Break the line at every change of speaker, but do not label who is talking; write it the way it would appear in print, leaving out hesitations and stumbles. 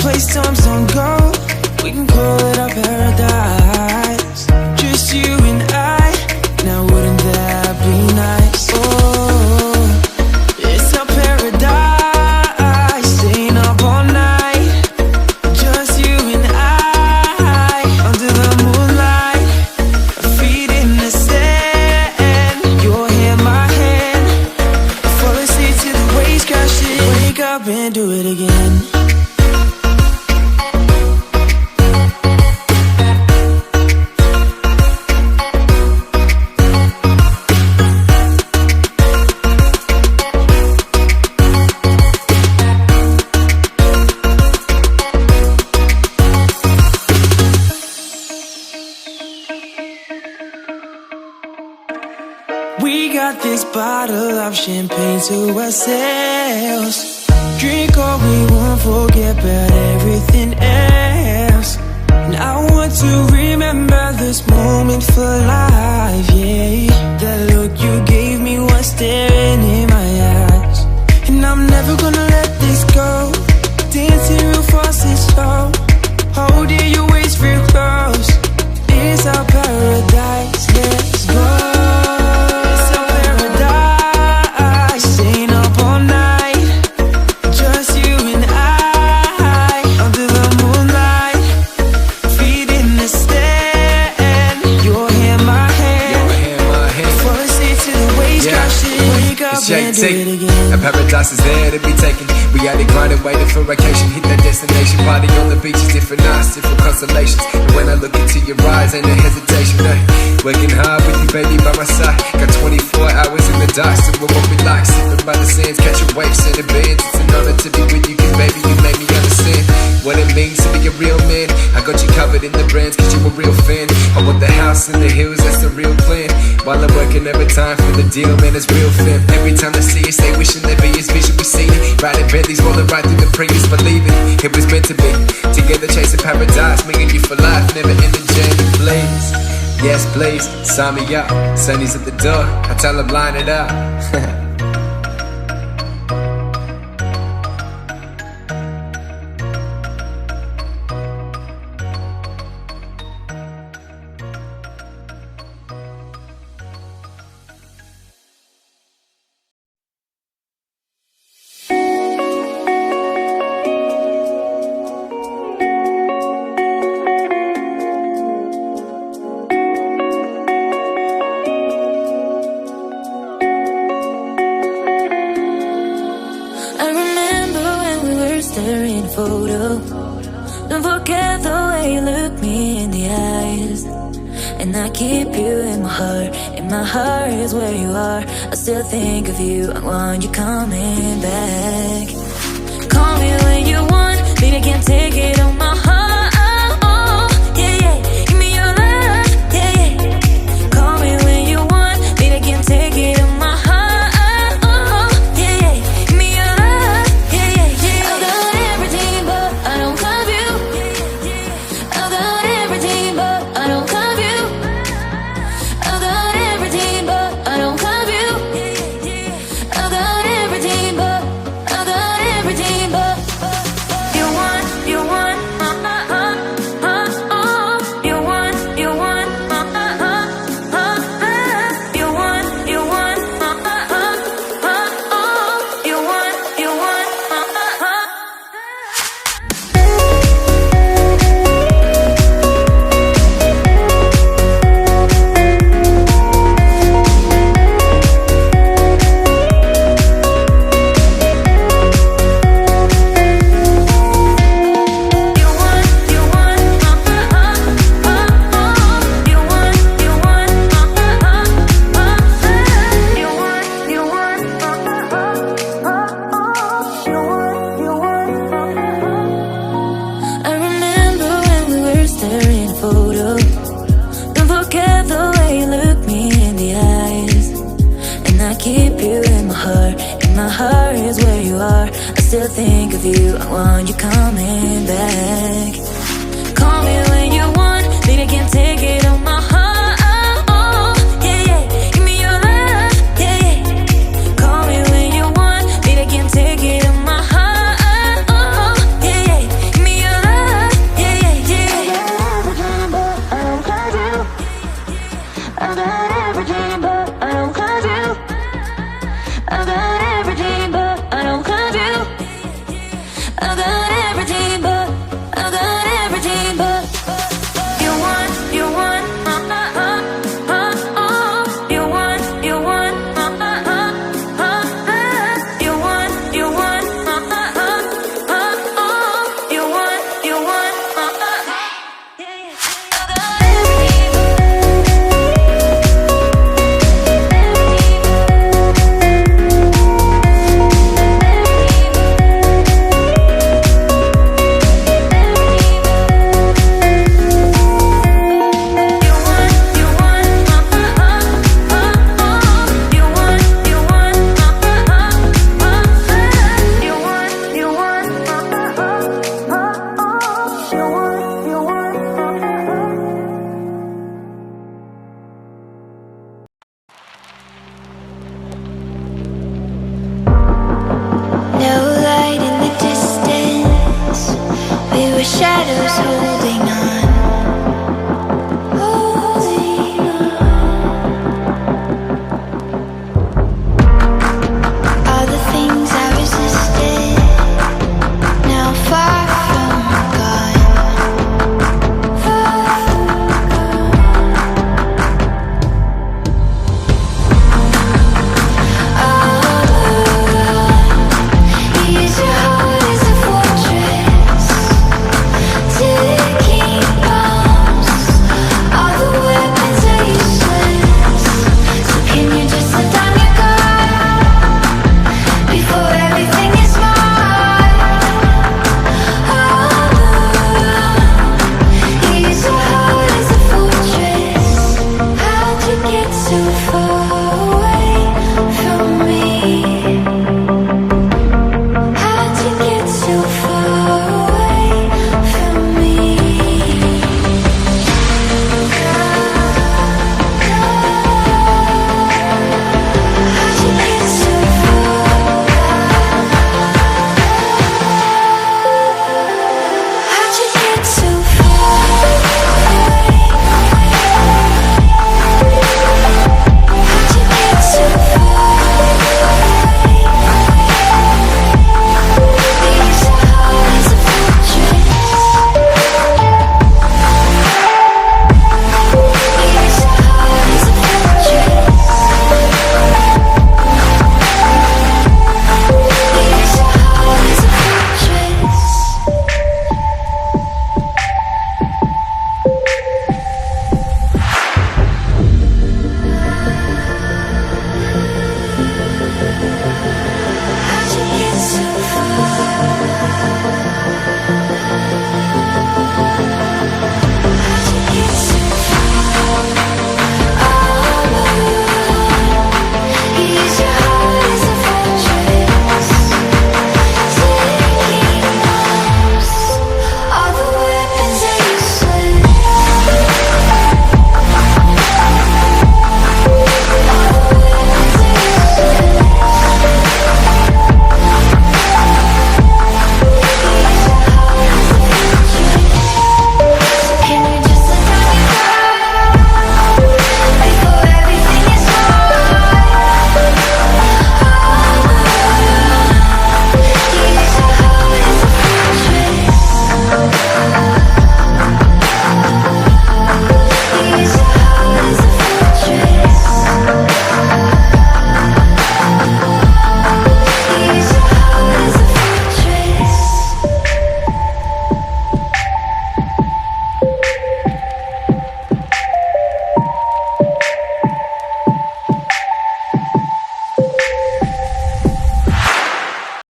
place times don't go. We can call it our paradise. Just you and I. Now wouldn't that be nice? Oh, it's our paradise. Staying up all night. Just you and I. Under the moonlight. Our feet in the sand. Your hand, my hand. Fall asleep to the waves crashing. Wake up and do it again. We got this bottle of champagne to ourselves. Drink all we want, forget about everything else. And I want to remember this moment for life, yeah. That look you gave me was staring in my eyes. And I'm never gonna let this go. Dancing real fast and slow. Holding your waist real close. It's our paradise, let's go.
A paradise is there to be taken. We had it grinding, waiting for vacation. Hit that destination, party on the beach is different nights, different constellations. And when I look into your eyes, ain't no hesitation. Working hard with you, baby, by my side. Got 24 hours in the dark, so what we like. Sipping by the sands, catching waves, sending bands. It's an honor to be with you, cause baby, you made me understand what it means to be a real man. I got you covered in the brands, cause you a real fan. I want the house in the hills, that's the real plan. While I'm working every time for the deal, man, it's real fam. Every time I see it, stay wishing there be his vision, we seen it. Riding Bentleys, rolling right through the Prius, believing it was meant to be. Together chasing paradise, me and you for life, never in the journey, please. Yes, please, sign me up. Sonny's at the door, I tell him line it up.
Don't forget the way you look me in the eyes. And I keep you in my heart. And my heart is where you are. I still think of you. I want you coming back. Call me when you want. Baby, I can't take it on my heart. Yeah, yeah. Give me your love. Yeah, yeah. Call me when you want. Baby, I can't take it on my heart. Still think of you, I want you coming back. Call me when you want, baby, I can't take it on my heart. Yeah, yeah, give me your love. Yeah, yeah. Call me when you want, baby, I can't take it on my heart. Yeah, yeah, give me your
shadows holding